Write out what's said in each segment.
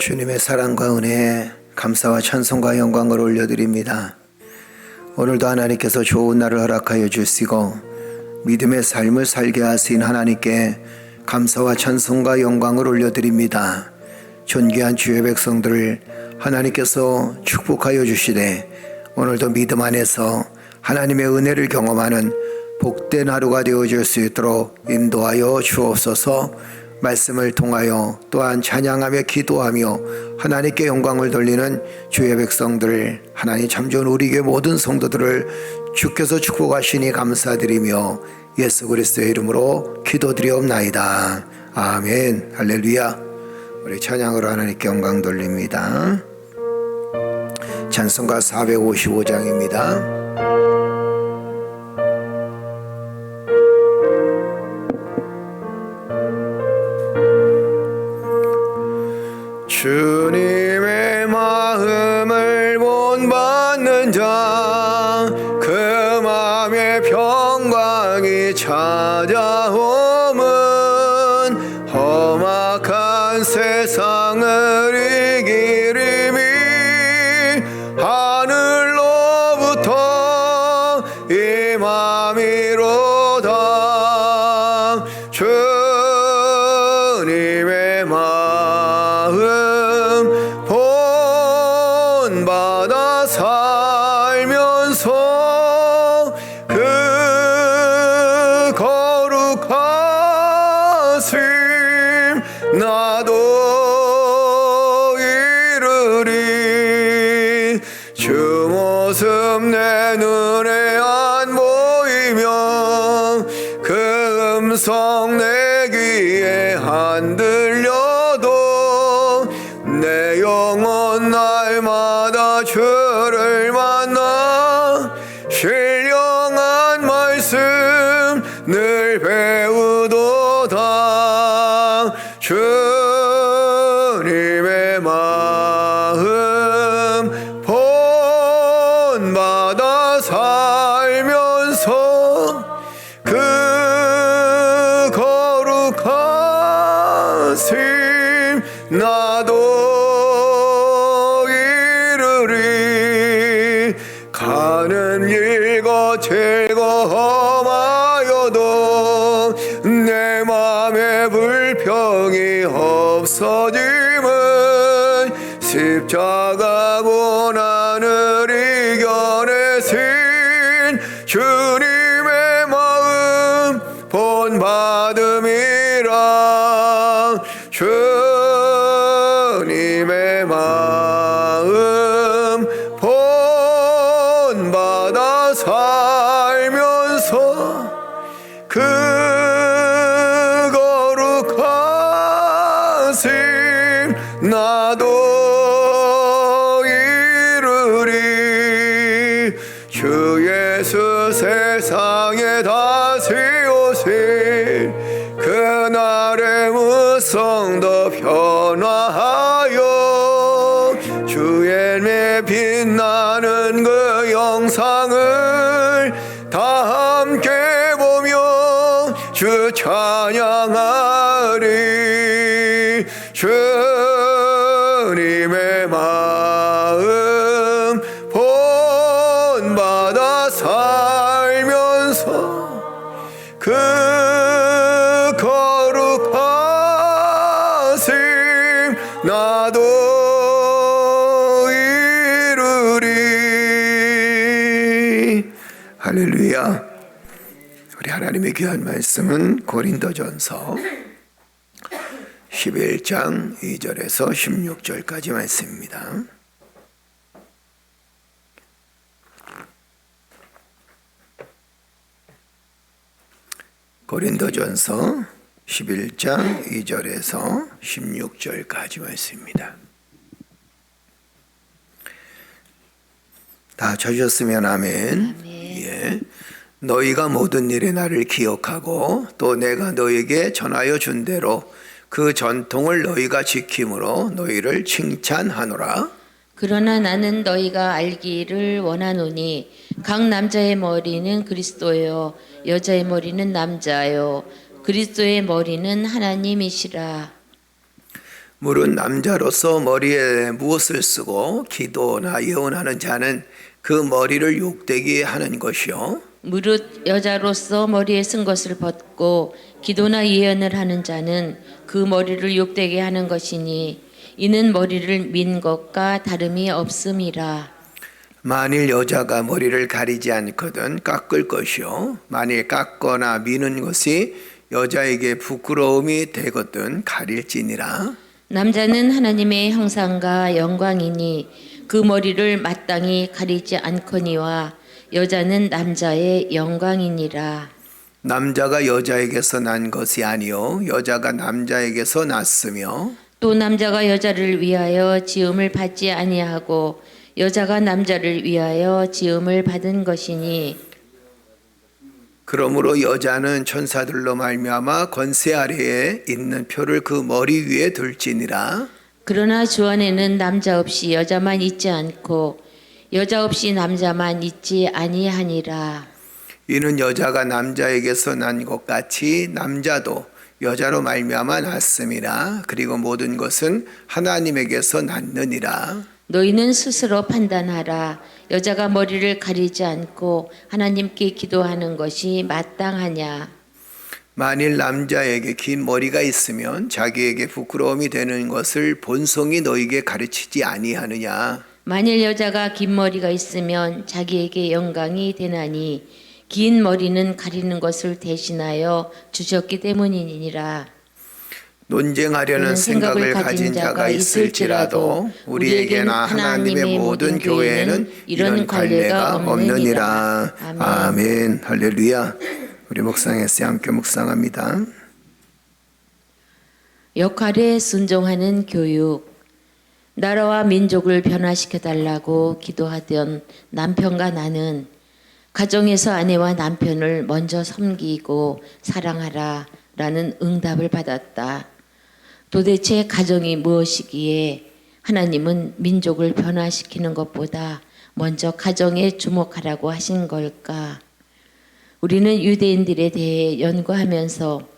주님의 사랑과 은혜에 감사와 찬송과 영광을 올려드립니다. 오늘도 하나님께서 좋은 날을 허락하여 주시고 믿음의 삶을 살게 하신 하나님께 감사와 찬송과 영광을 올려드립니다. 존귀한 주의 백성들을 하나님께서 축복하여 주시되 오늘도 믿음 안에서 하나님의 은혜를 경험하는 복된 하루가 되어줄 수 있도록 인도하여 주옵소서. 말씀을 통하여 또한 찬양하며 기도하며 하나님께 영광을 돌리는 주의 백성들, 하나님 참 좋은 우리 교회 모든 성도들을 주께서 축복하시니 감사드리며 예수 그리스도의 이름으로 기도드리옵나이다. 아멘. 할렐루야. 우리 찬양으로 하나님께 영광 돌립니다. 찬송가 455장입니다. 주님의 마음을 본받는 자, 그 마음의 평강이 찾아오면 험악한 세상을 이기리니 하늘로부터 임함이로다. 주님의 마음 본받아 살면서 그 거룩하심 나도 이르리. 주 모습 내 눈에 안 보이며 그 음성 내 귀에 안 들려도 내 영혼 날마다 주를 만나 신령한 말씀 늘 배우도다. 주님의 마음 본받아 살면서 그 거룩하심 나도 이루리. 가는 길과 즐거움하여도 내 맘에 불평이 없어짐은 십자가 고난을 이겨내신 주님의 마음 본받음이라. 주님의 마음 본받아 살면서 그 거룩하심 나도 이루리. 주 예수 세상에 다시오실 그날의 무성도 변화하여 주의 내 빛나는 그 영상을 다 함께 보며 주 찬양하리. 주님의 마음 본받아 살면서 그 거룩하심 나도 이루리. 할렐루야. 우리 하나님의 귀한 말씀은 고린도전서 11장 2절에서 16절까지 말씀입니다. 고린도전서 11장 2절에서 16절까지 말씀입니다. 다 찾으셨으면 아멘. 예. 너희가 모든 일에 나를 기억하고 또 내가 너희에게 전하여 준 대로 그 전통을 너희가 지킴으로 너희를 칭찬하노라. 그러나 나는 너희가 알기를 원하노니 각 남자의 머리는 그리스도요 여자의 머리는 남자요 그리스도의 머리는 하나님이시라. 물은 남자로서 머리에 무엇을 쓰고 기도나 예언하는 자는 그 머리를 욕되게 하는 것이요 무릇 여자로서 머리에 쓴 것을 벗고 기도나 예언을 하는 자는 그 머리를 욕되게 하는 것이니 이는 머리를 민 것과 다름이 없음이라. 만일 여자가 머리를 가리지 않거든 깎을 것이요 만일 깎거나 미는 것이 여자에게 부끄러움이 되거든 가릴지니라. 남자는 하나님의 형상과 영광이니 그 머리를 마땅히 가리지 않거니와 여자는 남자의 영광이니라. 남자가 여자에게서 난 것이 아니요 여자가 남자에게서 났으며 또 남자가 여자를 위하여 지음을 받지 아니하고 여자가 남자를 위하여 지음을 받은 것이니 그러므로 여자는 천사들로 말미암아 권세 아래에 있는 표를 그 머리 위에 둘지니라. 그러나 주 안에는 남자 없이 여자만 있지 않고 여자 없이 남자만 있지 아니하니라. 이는 여자가 남자에게서 난 것 같이 남자도 여자로 말미암아 났음이라. 그리고 모든 것은 하나님에게서 났느니라. 너희는 스스로 판단하라. 여자가 머리를 가리지 않고 하나님께 기도하는 것이 마땅하냐. 만일 남자에게 긴 머리가 있으면 자기에게 부끄러움이 되는 것을 본성이 너에게 가르치지 아니하느냐. 만일 여자가 긴 머리가 있으면 자기에게 영광이 되나니 긴 머리는 가리는 것을 대신하여 주셨기 때문이니라. 논쟁하려는 생각을 가진 자가 있을지라도 우리에게나 하나님의 모든 교회에는 이런 관례가 없느니라. 아멘. 할렐루야. 우리 우리 묵상에서 함께 묵상합니다. 역할에 순종하는 교육. 나라와 민족을 변화시켜 달라고 기도하던 남편과 나는 가정에서 아내와 남편을 먼저 섬기고 사랑하라 라는 응답을 받았다. 도대체 가정이 무엇이기에 하나님은 민족을 변화시키는 것보다 먼저 가정에 주목하라고 하신 걸까? 우리는 유대인들에 대해 연구하면서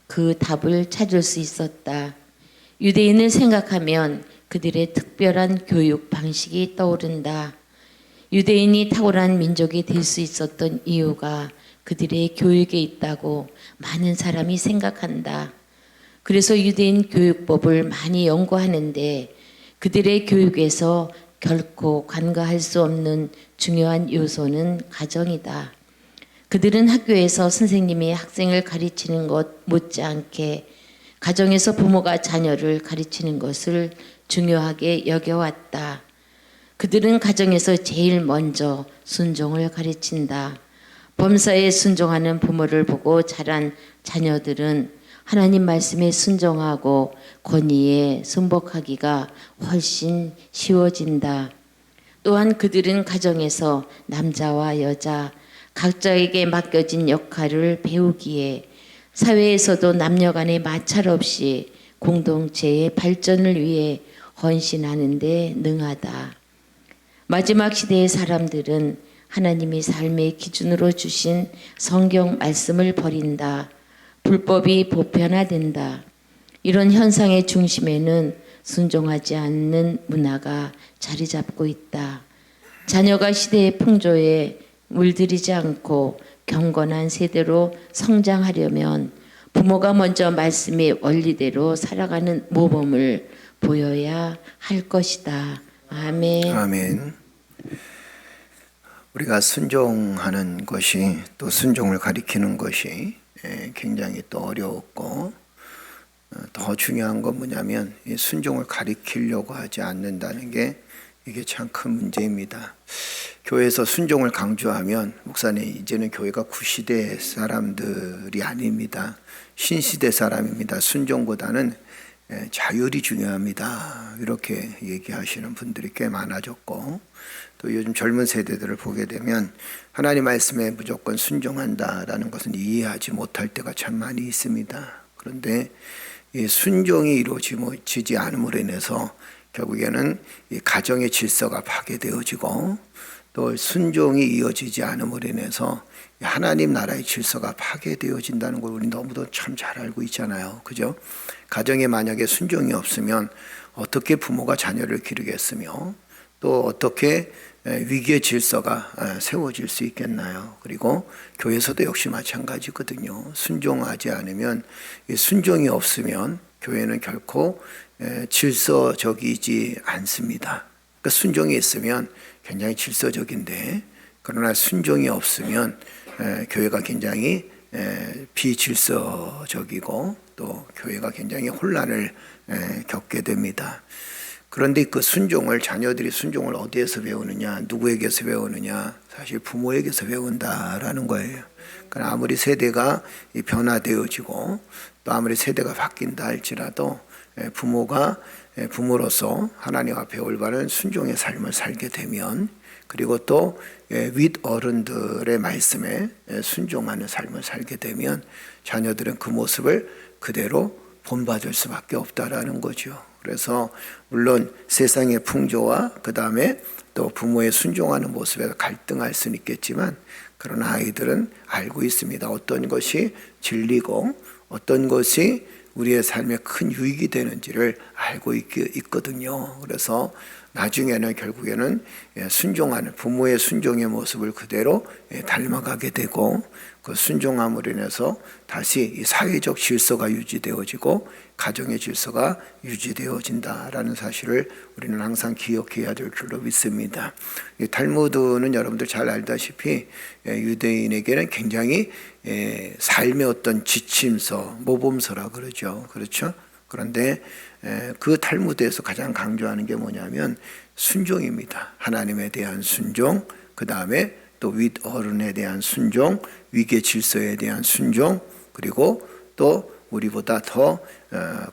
그 답을 찾을 수 있었다. 유대인을 생각하면 그들의 특별한 교육 방식이 떠오른다. 유대인이 탁월한 민족이 될 수 있었던 이유가 그들의 교육에 있다고 많은 사람이 생각한다. 그래서 유대인 교육법을 많이 연구하는데 그들의 교육에서 결코 간과할 수 없는 중요한 요소는 가정이다. 그들은 학교에서 선생님이 학생을 가르치는 것 못지않게 가정에서 부모가 자녀를 가르치는 것을 중요하게 여겨왔다. 그들은 가정에서 제일 먼저 순종을 가르친다. 범사에 순종하는 부모를 보고 자란 자녀들은 하나님 말씀에 순종하고 권위에 순복하기가 훨씬 쉬워진다. 또한 그들은 가정에서 남자와 여자 각자에게 맡겨진 역할을 배우기에 사회에서도 남녀 간의 마찰 없이 공동체의 발전을 위해 헌신하는 데 능하다. 마지막 시대의 사람들은 하나님이 삶의 기준으로 주신 성경 말씀을 버린다. 불법이 보편화된다. 이런 현상의 중심에는 순종하지 않는 문화가 자리 잡고 있다. 자녀가 시대의 풍조에 물들이지 않고 경건한 세대로 성장하려면 부모가 먼저 말씀의 원리대로 살아가는 모범을 보여야 할 것이다. 아멘. 아멘. 우리가 순종하는 것이 또 순종을 가리키는 것이 굉장히 또 어려웠고 더 중요한 건 뭐냐면 이 순종을 가리키려고 하지 않는다는 게 이게 참 큰 문제입니다. 교회에서 순종을 강조하면 목사님 이제는 교회가 구시대 사람들이 아닙니다. 신시대 사람입니다. 순종보다는 자율이 중요합니다. 이렇게 얘기하시는 분들이 꽤 많아졌고 또 요즘 젊은 세대들을 보게 되면 하나님 말씀에 무조건 순종한다라는 것은 이해하지 못할 때가 참 많이 있습니다. 그런데 이 순종이 이루어지지 않음으로 인해서 결국에는 이 가정의 질서가 파괴되어지고 또 순종이 이어지지 않음으로 인해서 하나님 나라의 질서가 파괴되어진다는 걸 우리 너무도 참 잘 알고 있잖아요. 그죠? 가정에 만약에 순종이 없으면 어떻게 부모가 자녀를 기르겠으며 또 어떻게 위기의 질서가 세워질 수 있겠나요? 그리고 교회에서도 역시 마찬가지거든요. 순종하지 않으면 순종이 없으면 교회는 결코 질서적이지 않습니다. 그러니까 순종이 있으면 굉장히 질서적인데 그러나 순종이 없으면 교회가 굉장히 비질서적이고 또 교회가 굉장히 혼란을 겪게 됩니다. 그런데 그 순종을 자녀들이 순종을 어디에서 배우느냐, 누구에게서 배우느냐, 사실 부모에게서 배운다라는 거예요. 그러니까 아무리 세대가 변화되어지고 또 아무리 세대가 바뀐다 할지라도 부모가 부모로서 하나님 앞에 올바른 순종의 삶을 살게 되면 그리고 또 윗어른들의 말씀에 순종하는 삶을 살게 되면 자녀들은 그 모습을 그대로 본받을 수밖에 없다라는 거죠. 그래서 물론 세상의 풍조와 그 다음에 또 부모의 순종하는 모습에서 갈등할 수는 있겠지만 그러나 아이들은 알고 있습니다. 어떤 것이 진리고 어떤 것이 우리의 삶에 큰 유익이 되는지를 알고 있거든요. 그래서 나중에는 결국에는 순종하는 부모의 순종의 모습을 그대로 닮아가게 되고 그 순종함으로 인해서 다시 이 사회적 질서가 유지되어지고 가정의 질서가 유지되어진다라는 사실을 우리는 항상 기억해야 될 줄로 믿습니다. 이 탈무드는 여러분들 잘 알다시피 유대인에게는 굉장히 삶의 어떤 지침서, 모범서라 그러죠. 그렇죠? 그런데 그 탈무드에서 가장 강조하는 게 뭐냐면 순종입니다. 하나님에 대한 순종, 그 다음에 또 윗 어른에 대한 순종, 위계 질서에 대한 순종, 그리고 또 우리보다 더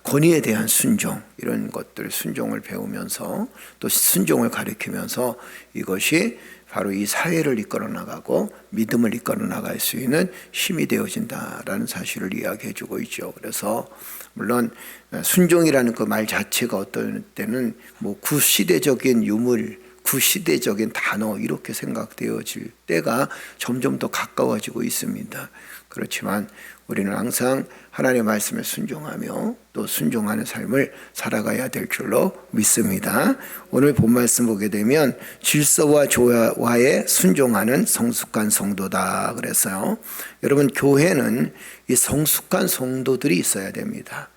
권위에 대한 순종, 이런 것들 순종을 배우면서 또 순종을 가르치면서 이것이 바로 이 사회를 이끌어 나가고 믿음을 이끌어 나갈 수 있는 힘이 되어진다라는 사실을 이야기해 주고 있죠. 그래서 물론 순종이라는 그 말 자체가 어떤 때는 뭐 구시대적인 유물, 구시대적인 단어 이렇게 생각되어질 때가 점점 더 가까워지고 있습니다. 그렇지만 우리는 항상 하나님의 말씀에 순종하며 또 순종하는 삶을 살아가야 될 줄로 믿습니다. 오늘 본 말씀 보게 되면 질서와 조화에 순종하는 성숙한 성도다 그랬어요. 여러분, 교회는 이 성숙한 성도들이 있어야 됩니다.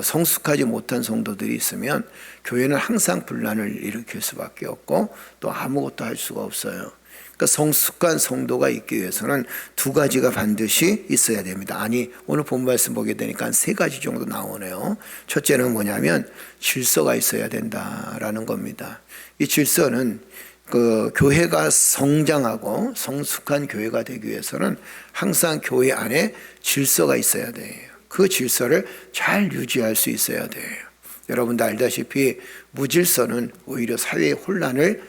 성숙하지 못한 성도들이 있으면 교회는 항상 분란을 일으킬 수밖에 없고 또 아무것도 할 수가 없어요. 그러니까 성숙한 성도가 있기 위해서는 두 가지가 반드시 있어야 됩니다. 아니, 오늘 본 말씀 보게 되니까 한 세 가지 정도 나오네요. 첫째는 뭐냐면 질서가 있어야 된다라는 겁니다. 이 질서는 그 교회가 성장하고 성숙한 교회가 되기 위해서는 항상 교회 안에 질서가 있어야 돼요. 그 질서를 잘 유지할 수 있어야 돼요. 여러분도 알다시피 무질서는 오히려 사회에 혼란을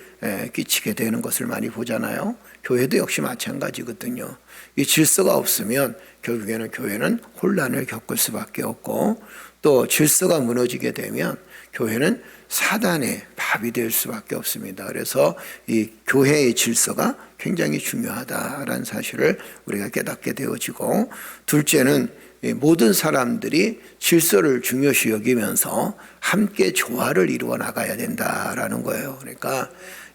끼치게 되는 것을 많이 보잖아요. 교회도 역시 마찬가지거든요. 이 질서가 없으면 결국에는 교회는 혼란을 겪을 수밖에 없고 또 질서가 무너지게 되면 교회는 사단의 밥이 될 수밖에 없습니다. 그래서 이 교회의 질서가 굉장히 중요하다라는 사실을 우리가 깨닫게 되어지고, 둘째는 모든 사람들이 질서를 중요시 여기면서 함께 조화를 이루어 나가야 된다라는 거예요. 그러니까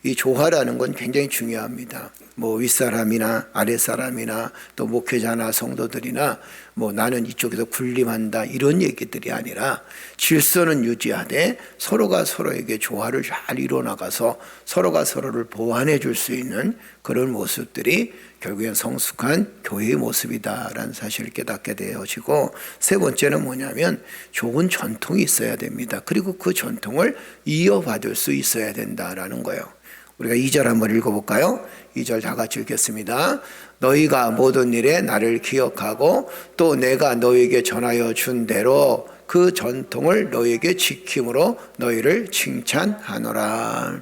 이 조화라는 건 굉장히 중요합니다. 뭐 윗사람이나 아랫사람이나 또 목회자나 성도들이나 뭐 나는 이쪽에서 군림한다 이런 얘기들이 아니라 질서는 유지하되 서로가 서로에게 조화를 잘 이루어 나가서 서로가 서로를 보완해 줄 수 있는 그런 모습들이 결국엔 성숙한 교회의 모습이다라는 사실을 깨닫게 되어지고, 세 번째는 뭐냐면 좋은 전통이 있어야 됩니다. 그리고 그 전통을 이어받을 수 있어야 된다라는 거예요. 우리가 2절 한번 읽어볼까요? 2절 다 같이 읽겠습니다. 너희가 모든 일에 나를 기억하고 또 내가 너희에게 전하여 준 대로 그 전통을 너희에게 지킴으로 너희를 칭찬하노라.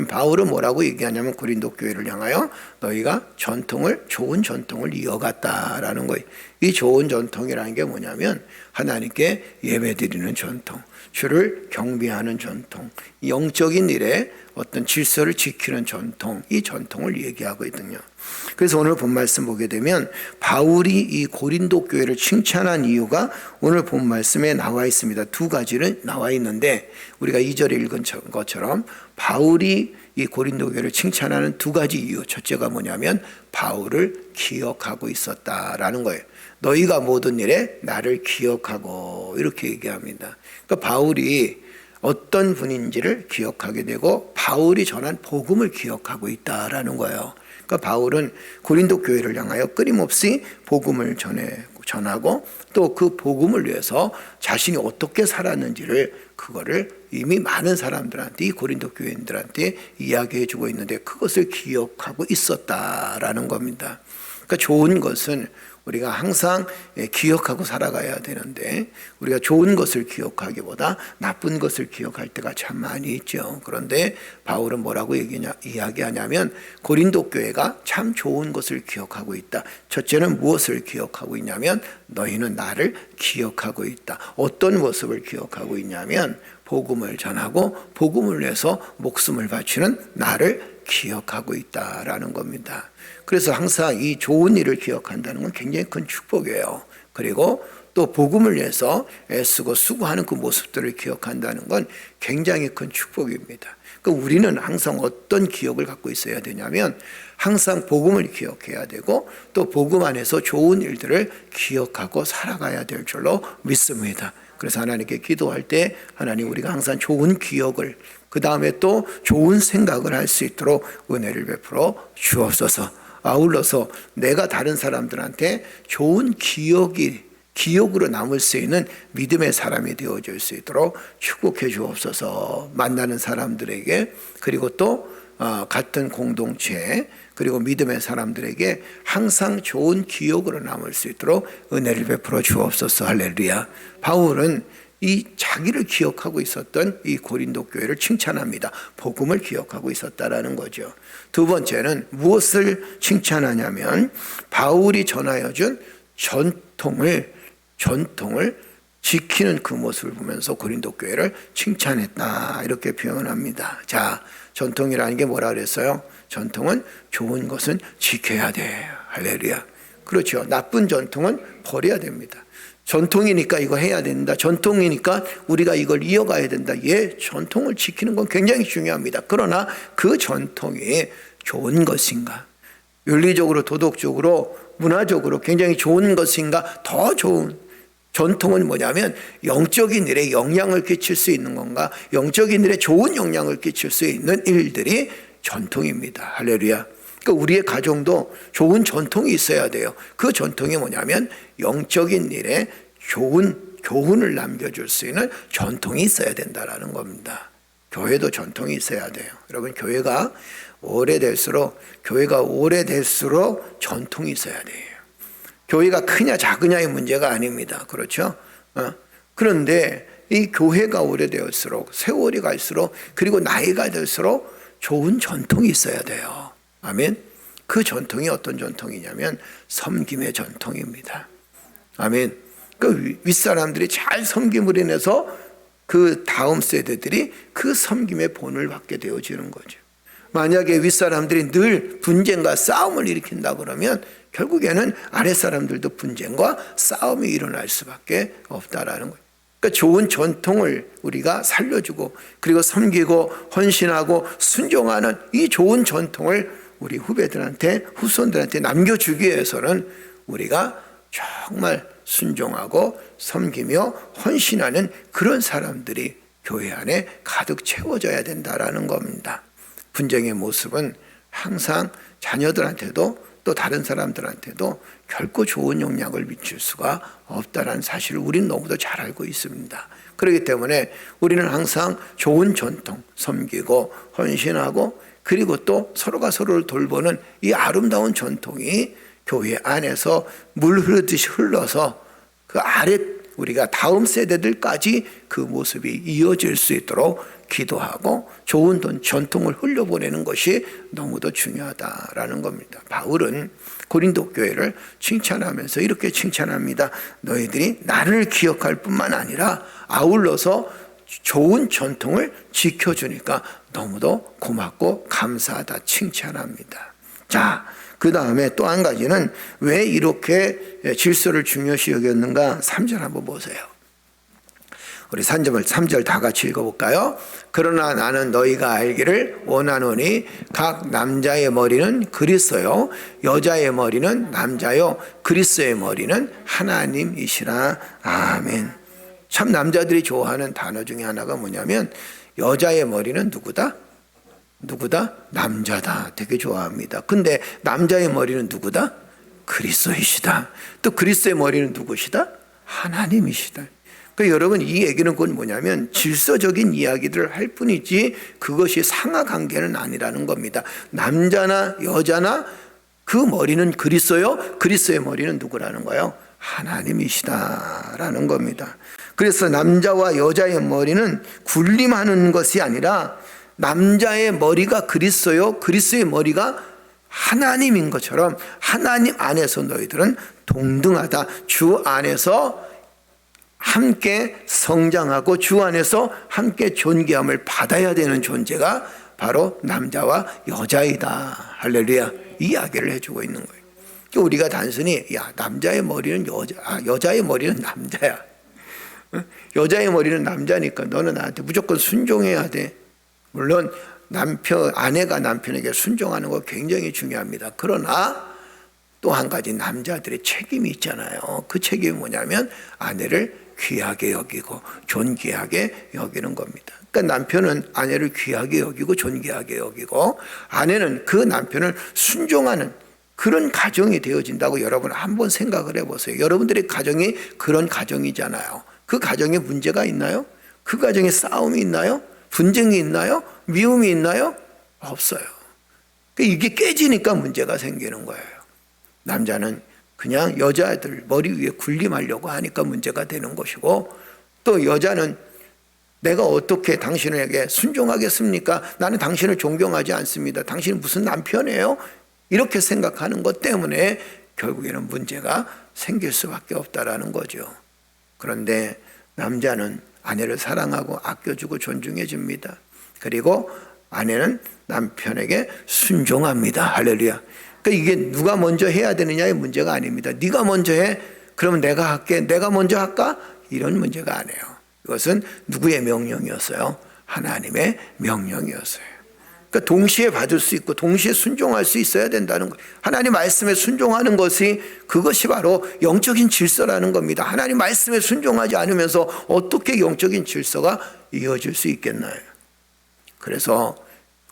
바울은 뭐라고 얘기하냐면 고린도 교회를 향하여 너희가 좋은 전통을 이어갔다라는 거예요. 이 좋은 전통이라는 게 뭐냐면 하나님께 예배드리는 전통, 주를 경배하는 전통, 영적인 일에 어떤 질서를 지키는 전통, 이 전통을 얘기하고 있거든요. 그래서 오늘 본 말씀 보게 되면 바울이 이 고린도 교회를 칭찬한 이유가 오늘 본 말씀에 나와 있습니다. 두 가지는 나와 있는데 우리가 2절에 읽은 것처럼 바울이 이 고린도 교회를 칭찬하는 두 가지 이유, 첫째가 뭐냐면 바울을 기억하고 있었다라는 거예요. 너희가 모든 일에 나를 기억하고 이렇게 얘기합니다. 그러니까 바울이 어떤 분인지를 기억하게 되고 바울이 전한 복음을 기억하고 있다라는 거예요. 그러니까 바울은 고린도 교회를 향하여 끊임없이 복음을 전하고 또 그 복음을 위해서 자신이 어떻게 살았는지를 그거를 이미 많은 사람들한테, 이 고린도 교회인들한테 이야기해 주고 있는데 그것을 기억하고 있었다라는 겁니다. 그러니까 좋은 것은 우리가 항상 기억하고 살아가야 되는데 우리가 좋은 것을 기억하기보다 나쁜 것을 기억할 때가 참 많이 있죠. 그런데 바울은 뭐라고 이야기하냐면 고린도 교회가 참 좋은 것을 기억하고 있다. 첫째는 무엇을 기억하고 있냐면 너희는 나를 기억하고 있다. 어떤 모습을 기억하고 있냐면 복음을 전하고 복음을 위해서 목숨을 바치는 나를 기억하고 있다라는 겁니다. 그래서 항상 이 좋은 일을 기억한다는 건 굉장히 큰 축복이에요. 그리고 또 복음을 위해서 애쓰고 수고하는 그 모습들을 기억한다는 건 굉장히 큰 축복입니다. 그러니까 우리는 항상 어떤 기억을 갖고 있어야 되냐면 항상 복음을 기억해야 되고 또 복음 안에서 좋은 일들을 기억하고 살아가야 될 줄로 믿습니다. 그래서 하나님께 기도할 때 하나님 우리가 항상 좋은 기억을 그 다음에 또 좋은 생각을 할 수 있도록 은혜를 베풀어 주옵소서. 아울러서 내가 다른 사람들한테 좋은 기억으로 남을 수 있는 믿음의 사람이 되어줄 수 있도록 축복해 주옵소서. 만나는 사람들에게 그리고 또 같은 공동체 그리고 믿음의 사람들에게 항상 좋은 기억으로 남을 수 있도록 은혜를 베풀어 주옵소서. 할렐루야. 바울은 이 자기를 기억하고 있었던 이 고린도 교회를 칭찬합니다. 복음을 기억하고 있었다라는 거죠. 두 번째는 무엇을 칭찬하냐면 바울이 전하여 준 전통을 지키는 그 모습을 보면서 고린도 교회를 칭찬했다 이렇게 표현합니다. 자, 전통이라는 게 뭐라 그랬어요? 전통은 좋은 것은 지켜야 돼. 할렐루야. 그렇죠. 나쁜 전통은 버려야 됩니다. 전통이니까 이거 해야 된다. 전통이니까 우리가 이걸 이어가야 된다. 예, 전통을 지키는 건 굉장히 중요합니다. 그러나 그 전통이 좋은 것인가? 윤리적으로, 도덕적으로, 문화적으로 굉장히 좋은 것인가? 더 좋은 전통은 뭐냐면 영적인 일에 영향을 끼칠 수 있는 건가? 영적인 일에 좋은 영향을 끼칠 수 있는 일들이 전통입니다. 할렐루야. 그러니까 우리의 가정도 좋은 전통이 있어야 돼요. 그 전통이 뭐냐면 영적인 일에 좋은 교훈을 남겨줄 수 있는 전통이 있어야 된다는 겁니다. 교회도 전통이 있어야 돼요. 여러분, 교회가 오래될수록 전통이 있어야 돼요. 교회가 크냐 작으냐의 문제가 아닙니다. 그렇죠? 그런데 이 교회가 오래될수록 세월이 갈수록 그리고 나이가 들수록 좋은 전통이 있어야 돼요. 아멘. 그 전통이 어떤 전통이냐면 섬김의 전통입니다. 아멘. 그 윗사람들이 잘 섬김을 인해서 그 다음 세대들이 그 섬김의 본을 받게 되어지는 거죠. 만약에 윗사람들이 늘 분쟁과 싸움을 일으킨다 그러면 결국에는 아랫사람들도 분쟁과 싸움이 일어날 수밖에 없다라는 거예요. 그러니까 좋은 전통을 우리가 살려주고 그리고 섬기고 헌신하고 순종하는 이 좋은 전통을 우리 후손들한테 남겨주기 위해서는 우리가 정말 순종하고 섬기며 헌신하는 그런 사람들이 교회 안에 가득 채워져야 된다라는 겁니다. 분쟁의 모습은 항상 자녀들한테도 또 다른 사람들한테도 결코 좋은 영향을 미칠 수가 없다는 사실을 우리는 너무도 잘 알고 있습니다. 그렇기 때문에 우리는 항상 좋은 전통, 섬기고 헌신하고 그리고 또 서로가 서로를 돌보는 이 아름다운 전통이 교회 안에서 물 흐르듯이 흘러서 그 아래 우리가 다음 세대들까지 그 모습이 이어질 수 있도록 기도하고 좋은 전통을 흘려보내는 것이 너무도 중요하다라는 겁니다. 바울은 고린도 교회를 칭찬하면서 이렇게 칭찬합니다. 너희들이 나를 기억할 뿐만 아니라 아울러서 좋은 전통을 지켜주니까 너무도 고맙고 감사하다 칭찬합니다. 자, 그 다음에 또 한 가지는 왜 이렇게 질서를 중요시 여겼는가? 3절 한번 보세요. 우리 3절 다 같이 읽어볼까요? 그러나 나는 너희가 알기를 원하노니 각 남자의 머리는 그리스도요 여자의 머리는 남자요 그리스도의 머리는 하나님이시라. 아멘. 참 남자들이 좋아하는 단어 중에 하나가 뭐냐면 여자의 머리는 누구다? 남자다. 되게 좋아합니다. 근데 남자의 머리는 누구다? 그리스도이시다. 또 그리스도의 머리는 누구시다? 하나님이시다. 그러니까 여러분 이 얘기는 곧 뭐냐면 질서적인 이야기들을 할 뿐이지 그것이 상하관계는 아니라는 겁니다. 남자나 여자나 그 머리는 그리스도요. 그리스도의 머리는 누구라는 거예요? 하나님이시다라는 겁니다. 그래서 남자와 여자의 머리는 군림하는 것이 아니라 남자의 머리가 그리스도요 그리스도의 머리가 하나님인 것처럼 하나님 안에서 너희들은 동등하다. 주 안에서 함께 성장하고 주 안에서 함께 존귀함을 받아야 되는 존재가 바로 남자와 여자이다. 할렐루야. 이 이야기를 해주고 있는 거예요. 우리가 단순히 남자의 머리는 여자의 머리는 남자야. 여자의 머리는 남자니까 너는 나한테 무조건 순종해야 돼. 물론 아내가 남편에게 순종하는 거 굉장히 중요합니다. 그러나 또 한 가지 남자들의 책임이 있잖아요. 그 책임이 뭐냐면 아내를 귀하게 여기고 존귀하게 여기는 겁니다. 그러니까 남편은 아내를 귀하게 여기고 존귀하게 여기고 아내는 그 남편을 순종하는 그런 가정이 되어진다고 여러분 한번 생각을 해보세요. 여러분들의 가정이 그런 가정이잖아요. 그 가정에 문제가 있나요? 그 가정에 싸움이 있나요? 분쟁이 있나요? 미움이 있나요? 없어요. 이게 깨지니까 문제가 생기는 거예요. 남자는 그냥 여자애들 머리 위에 군림하려고 하니까 문제가 되는 것이고, 또 여자는 내가 어떻게 당신에게 순종하겠습니까? 나는 당신을 존경하지 않습니다. 당신은 무슨 남편이에요? 이렇게 생각하는 것 때문에 결국에는 문제가 생길 수밖에 없다라는 거죠. 그런데 남자는 아내를 사랑하고 아껴주고 존중해 줍니다. 그리고 아내는 남편에게 순종합니다. 할렐루야. 그러니까 이게 누가 먼저 해야 되느냐의 문제가 아닙니다. 네가 먼저 해? 그러면 내가 할게. 내가 먼저 할까? 이런 문제가 아니에요. 이것은 누구의 명령이었어요? 하나님의 명령이었어요. 그러니까 동시에 받을 수 있고 동시에 순종할 수 있어야 된다는 거예요. 하나님 말씀에 순종하는 것이, 그것이 바로 영적인 질서라는 겁니다. 하나님 말씀에 순종하지 않으면서 어떻게 영적인 질서가 이어질 수 있겠나요? 그래서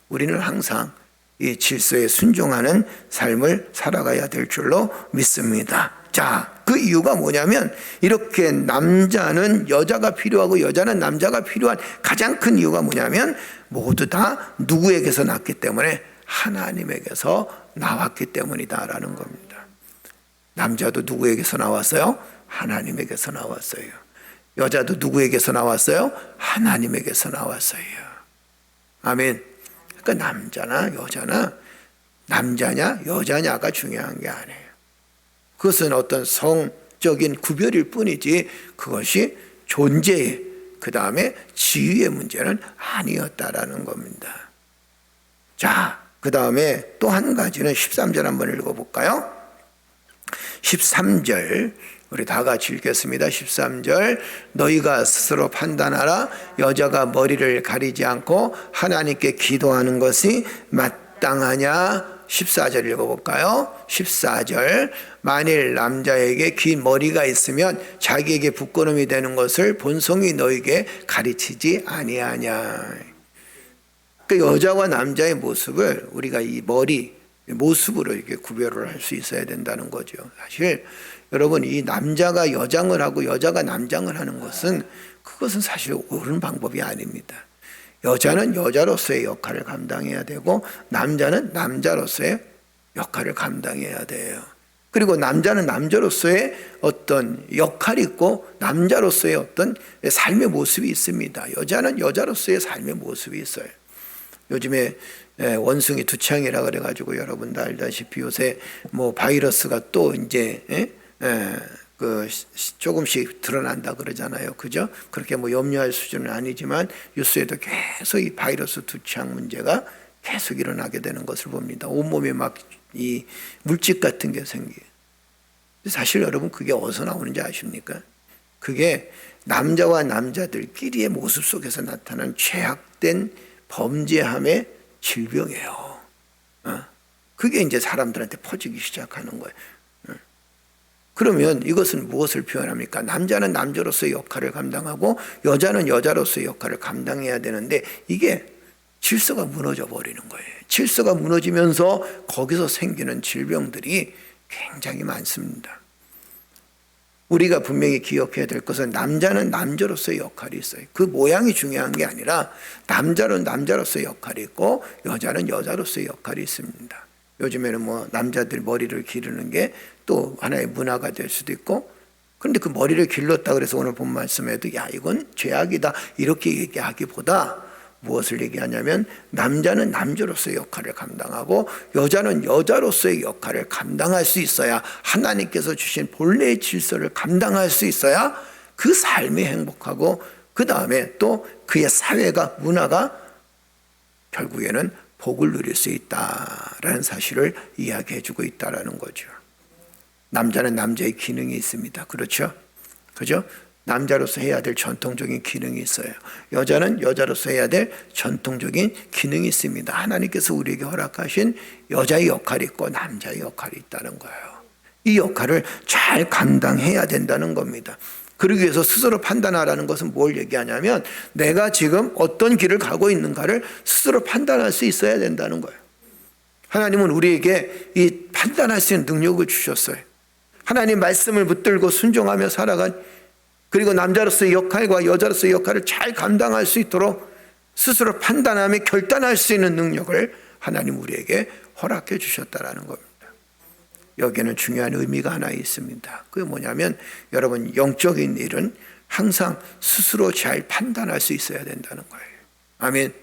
우리는 항상 이 질서에 순종하는 삶을 살아가야 될 줄로 믿습니다. 자, 그 이유가 뭐냐면, 이렇게 남자는 여자가 필요하고 여자는 남자가 필요한 가장 큰 이유가 뭐냐면, 모두 다 누구에게서 났기 때문에? 하나님에게서 나왔기 때문이다라는 겁니다. 남자도 누구에게서 나왔어요? 하나님에게서 나왔어요. 여자도 누구에게서 나왔어요? 하나님에게서 나왔어요. 아멘. 그러니까 남자나 여자나, 남자냐 여자냐가 중요한 게 아니에요. 그것은 어떤 성적인 구별일 뿐이지 그것이 존재의, 그 다음에 지위의 문제는 아니었다라는 겁니다. 자, 그 다음에 또 한 가지는 13절 한번 읽어볼까요? 13절 우리 다 같이 읽겠습니다. 13절, 너희가 스스로 판단하라. 여자가 머리를 가리지 않고 하나님께 기도하는 것이 마땅하냐? 14절 읽어볼까요? 14절, 만일 남자에게 긴 머리가 있으면 자기에게 부끄러움이 되는 것을 본성이 너에게 가르치지 아니하냐. 그러니까 여자와 남자의 모습을 우리가 이 머리 모습으로 이렇게 구별을 할 수 있어야 된다는 거죠. 사실 여러분, 이 남자가 여장을 하고 여자가 남장을 하는 것은, 그것은 사실 옳은 방법이 아닙니다. 여자는 여자로서의 역할을 감당해야 되고 남자는 남자로서의 역할을 감당해야 돼요. 그리고 남자는 남자로서의 어떤 역할이 있고 남자로서의 어떤 삶의 모습이 있습니다. 여자는 여자로서의 삶의 모습이 있어요. 요즘에 원숭이 두창이라 그래가지고 여러분도 알다시피 요새 뭐 바이러스가 또 이제 그 조금씩 드러난다 그러잖아요. 그죠? 그렇게 뭐 염려할 수준은 아니지만 뉴스에도 계속 이 바이러스 두창 문제가 계속 일어나게 되는 것을 봅니다. 온몸에 막 이 물집 같은 게 생겨요. 사실 여러분, 그게 어디서 나오는지 아십니까? 그게 남자와 남자들끼리의 모습 속에서 나타난 죄악된 범죄함의 질병이에요. 그게 이제 사람들한테 퍼지기 시작하는 거예요. 그러면 이것은 무엇을 표현합니까? 남자는 남자로서의 역할을 감당하고 여자는 여자로서의 역할을 감당해야 되는데, 이게 질서가 무너져 버리는 거예요. 질서가 무너지면서 거기서 생기는 질병들이 굉장히 많습니다. 우리가 분명히 기억해야 될 것은, 남자는 남자로서의 역할이 있어요. 그 모양이 중요한 게 아니라 남자는 남자로서의 역할이 있고 여자는 여자로서의 역할이 있습니다. 요즘에는 뭐 남자들 머리를 기르는 게 또 하나의 문화가 될 수도 있고, 그런데 그 머리를 길렀다 그래서 오늘 본 말씀에도 야, 이건 죄악이다 이렇게 얘기하기보다 무엇을 얘기하냐면, 남자는 남자로서의 역할을 감당하고 여자는 여자로서의 역할을 감당할 수 있어야, 하나님께서 주신 본래의 질서를 감당할 수 있어야 그 삶이 행복하고, 그 다음에 또 그의 사회가, 문화가 결국에는 복을 누릴 수 있다라는 사실을 이야기해 주고 있다라는 거죠. 남자는 남자의 기능이 있습니다. 그렇죠? 그죠? 남자로서 해야 될 전통적인 기능이 있어요. 여자는 여자로서 해야 될 전통적인 기능이 있습니다. 하나님께서 우리에게 허락하신 여자의 역할이 있고 남자의 역할이 있다는 거예요. 이 역할을 잘 감당해야 된다는 겁니다. 그러기 위해서 스스로 판단하라는 것은 뭘 얘기하냐면, 내가 지금 어떤 길을 가고 있는가를 스스로 판단할 수 있어야 된다는 거예요. 하나님은 우리에게 이 판단할 수 있는 능력을 주셨어요. 하나님 말씀을 붙들고 순종하며 살아간, 그리고 남자로서의 역할과 여자로서의 역할을 잘 감당할 수 있도록 스스로 판단하며 결단할 수 있는 능력을 하나님 우리에게 허락해 주셨다라는 겁니다. 여기에는 중요한 의미가 하나 있습니다. 그게 뭐냐면 여러분, 영적인 일은 항상 스스로 잘 판단할 수 있어야 된다는 거예요. 아멘.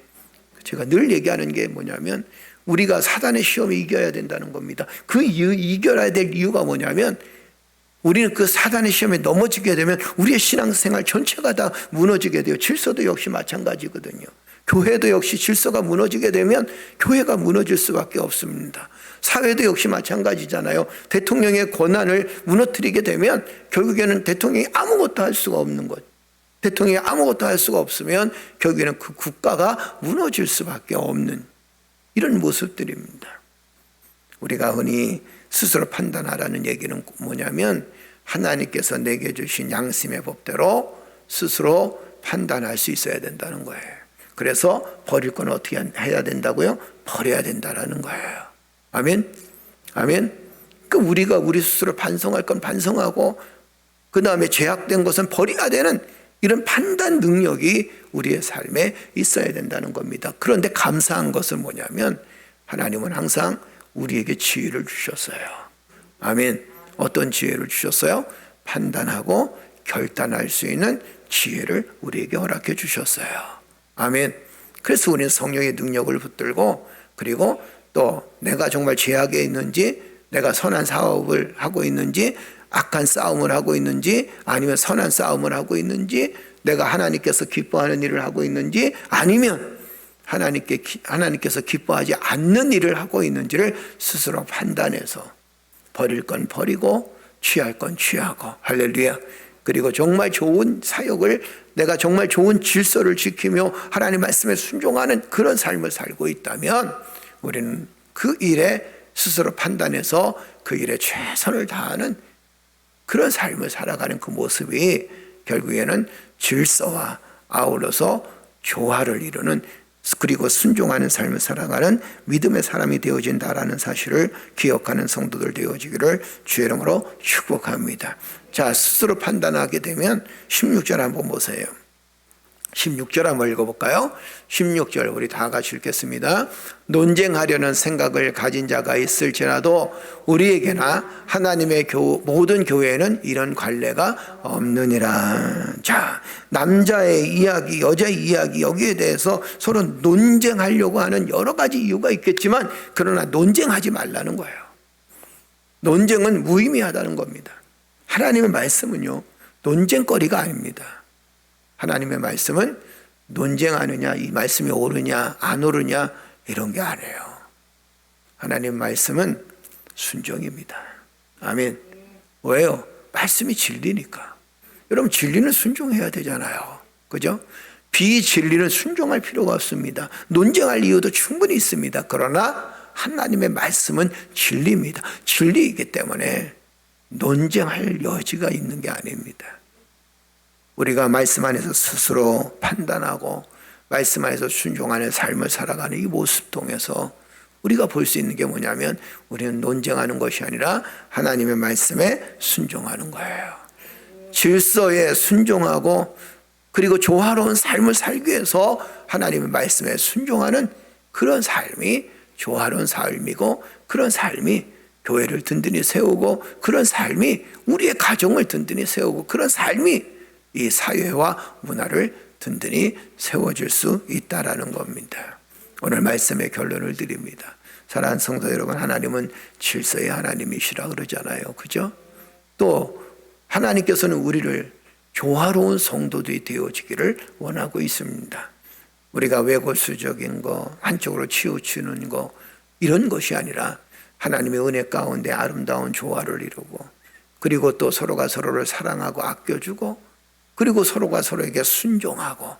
제가 늘 얘기하는 게 뭐냐면 우리가 사단의 시험에 이겨야 된다는 겁니다. 그 이겨야 될 이유가 뭐냐면 우리는 그 사단의 시험에 넘어지게 되면 우리의 신앙생활 전체가 다 무너지게 돼요. 질서도 역시 마찬가지거든요. 교회도 역시 질서가 무너지게 되면 교회가 무너질 수밖에 없습니다. 사회도 역시 마찬가지잖아요. 대통령의 권한을 무너뜨리게 되면 결국에는 대통령이 아무것도 할 수가 없는 것. 대통령이 아무것도 할 수가 없으면 결국에는 그 국가가 무너질 수밖에 없는 이런 모습들입니다. 우리가 흔히 스스로 판단하라는 얘기는 뭐냐면 하나님께서 내게 주신 양심의 법대로 스스로 판단할 수 있어야 된다는 거예요. 그래서 버릴 건 어떻게 해야 된다고요? 버려야 된다는 거예요. 아멘? 아멘? 우리가 우리 스스로 반성할 건 반성하고 그 다음에 죄악된 것은 버려야 되는 이런 판단 능력이 우리의 삶에 있어야 된다는 겁니다. 그런데 감사한 것은 뭐냐면 하나님은 항상 우리에게 지혜를 주셨어요. 아멘. 어떤 지혜를 주셨어요? 판단하고 결단할 수 있는 지혜를 우리에게 허락해 주셨어요. 아멘. 그래서 우리는 성령의 능력을 붙들고 그리고 또 내가 정말 죄악에 있는지 내가 선한 사업을 하고 있는지 악한 싸움을 하고 있는지 아니면 선한 싸움을 하고 있는지 내가 하나님께서 기뻐하는 일을 하고 있는지 아니면 하나님께서 기뻐하지 않는 일을 하고 있는지를 스스로 판단해서 버릴 건 버리고 취할 건 취하고 할렐루야. 그리고 정말 좋은 사역을 내가 정말 좋은 질서를 지키며 하나님 말씀에 순종하는 그런 삶을 살고 있다면 우리는 그 일에 스스로 판단해서 그 일에 최선을 다하는 그런 삶을 살아가는 그 모습이 결국에는 질서와 아울러서 조화를 이루는 그리고 순종하는 삶을 살아가는 믿음의 사람이 되어진다라는 사실을 기억하는 성도들 되어지기를 주의 이름으로 축복합니다. 자, 스스로 판단하게 되면 16절 한번 보세요. 16절 한번 읽어볼까요? 16절 우리 다 같이 읽겠습니다. 논쟁하려는 생각을 가진 자가 있을지라도 우리에게나 하나님의 모든 교회에는 이런 관례가 없느니라. 자, 남자의 이야기, 여자의 이야기 여기에 대해서 서로 논쟁하려고 하는 여러 가지 이유가 있겠지만 그러나 논쟁하지 말라는 거예요. 논쟁은 무의미하다는 겁니다. 하나님의 말씀은요, 논쟁거리가 아닙니다. 하나님의 말씀은 논쟁하느냐, 이 말씀이 옳으냐, 안 옳으냐, 이런 게 아니에요. 하나님의 말씀은 순종입니다. 아멘. 왜요? 말씀이 진리니까. 여러분, 진리는 순종해야 되잖아요. 그죠? 비진리는 순종할 필요가 없습니다. 논쟁할 이유도 충분히 있습니다. 그러나 하나님의 말씀은 진리입니다. 진리이기 때문에 논쟁할 여지가 있는 게 아닙니다. 우리가 말씀 안에서 스스로 판단하고 말씀 안에서 순종하는 삶을 살아가는 이 모습 통해서 우리가 볼 수 있는 게 뭐냐면 우리는 논쟁하는 것이 아니라 하나님의 말씀에 순종하는 거예요. 질서에 순종하고 그리고 조화로운 삶을 살기 위해서 하나님의 말씀에 순종하는 그런 삶이 조화로운 삶이고 그런 삶이 교회를 든든히 세우고 그런 삶이 우리의 가정을 든든히 세우고 그런 삶이 이 사회와 문화를 든든히 세워줄 수 있다라는 겁니다. 오늘 말씀의 결론을 드립니다. 사랑하는 성도 여러분, 하나님은 질서의 하나님이시라 그러잖아요. 그죠? 또 하나님께서는 우리를 조화로운 성도들이 되어지기를 원하고 있습니다. 우리가 외골수적인 거, 한쪽으로 치우치는 거 이런 것이 아니라 하나님의 은혜 가운데 아름다운 조화를 이루고 그리고 또 서로가 서로를 사랑하고 아껴주고 그리고 서로가 서로에게 순종하고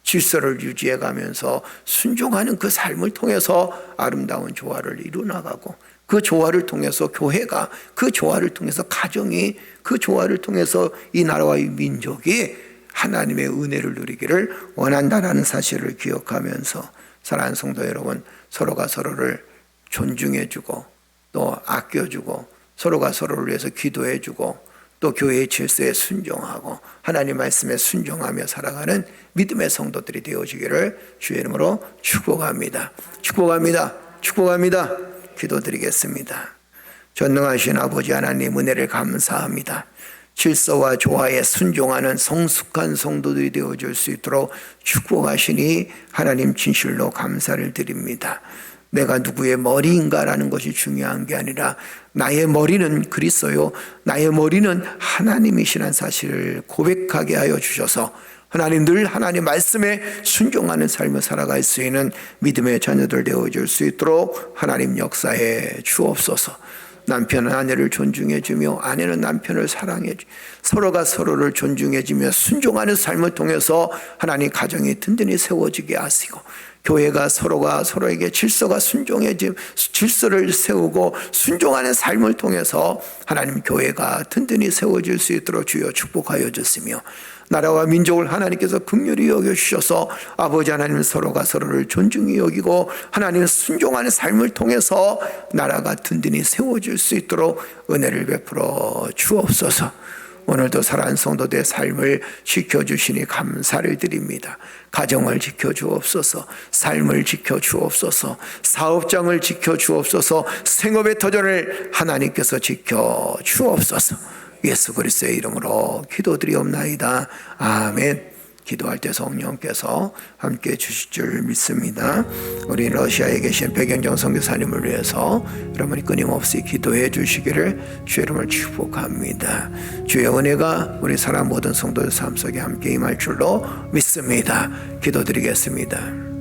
질서를 유지해 가면서 순종하는 그 삶을 통해서 아름다운 조화를 이루어나가고 그 조화를 통해서 교회가 그 조화를 통해서 가정이 그 조화를 통해서 이 나라와 이 민족이 하나님의 은혜를 누리기를 원한다는 사실을 기억하면서 사랑하는 성도 여러분, 서로가 서로를 존중해주고 또 아껴주고 서로가 서로를 위해서 기도해주고 또 또 교회의 질서에 순종하고 하나님 말씀에 순종하며 살아가는 믿음의 성도들이 되어지기를 주의 이름으로 축복합니다. 축복합니다. 축복합니다. 기도드리겠습니다. 전능하신 아버지 하나님 은혜를 감사합니다. 질서와 조화에 순종하는 성숙한 성도들이 되어줄 수 있도록 축복하시니 하나님 진실로 감사를 드립니다. 내가 누구의 머리인가라는 것이 중요한 게 아니라 나의 머리는 그리스도요, 나의 머리는 하나님이시라는 사실을 고백하게 하여 주셔서 하나님 늘 하나님 말씀에 순종하는 삶을 살아갈 수 있는 믿음의 자녀들 되어줄 수 있도록 하나님 역사에 주옵소서. 남편은 아내를 존중해주며 아내는 남편을 사랑해주며 서로가 서로를 존중해주며 순종하는 삶을 통해서 하나님 가정이 든든히 세워지게 하시고 교회가 서로가 서로에게 질서가 질서를 세우고 순종하는 삶을 통해서 하나님 교회가 든든히 세워질 수 있도록 주여 축복하여 주시며 나라와 민족을 하나님께서 긍휼히 여겨주셔서 아버지 하나님 서로가 서로를 존중히 여기고 하나님 순종하는 삶을 통해서 나라가 든든히 세워질 수 있도록 은혜를 베풀어 주옵소서. 오늘도 살아난 성도들의 삶을 지켜주시니 감사를 드립니다. 가정을 지켜주옵소서, 삶을 지켜주옵소서, 사업장을 지켜주옵소서, 생업의 터전을 하나님께서 지켜주옵소서. 예수 그리스도의 이름으로 기도드리옵나이다. 아멘. 기도할 때 성령께서 함께 주실 줄 믿습니다. 우리 러시아에 계신 백영정 선교사님을 위해서 여러분이 끊임없이 기도해 주시기를 주의 이름을 축복합니다. 주의 은혜가 우리 사람 모든 성도들 삶 속에 함께 임할 줄로 믿습니다. 기도드리겠습니다.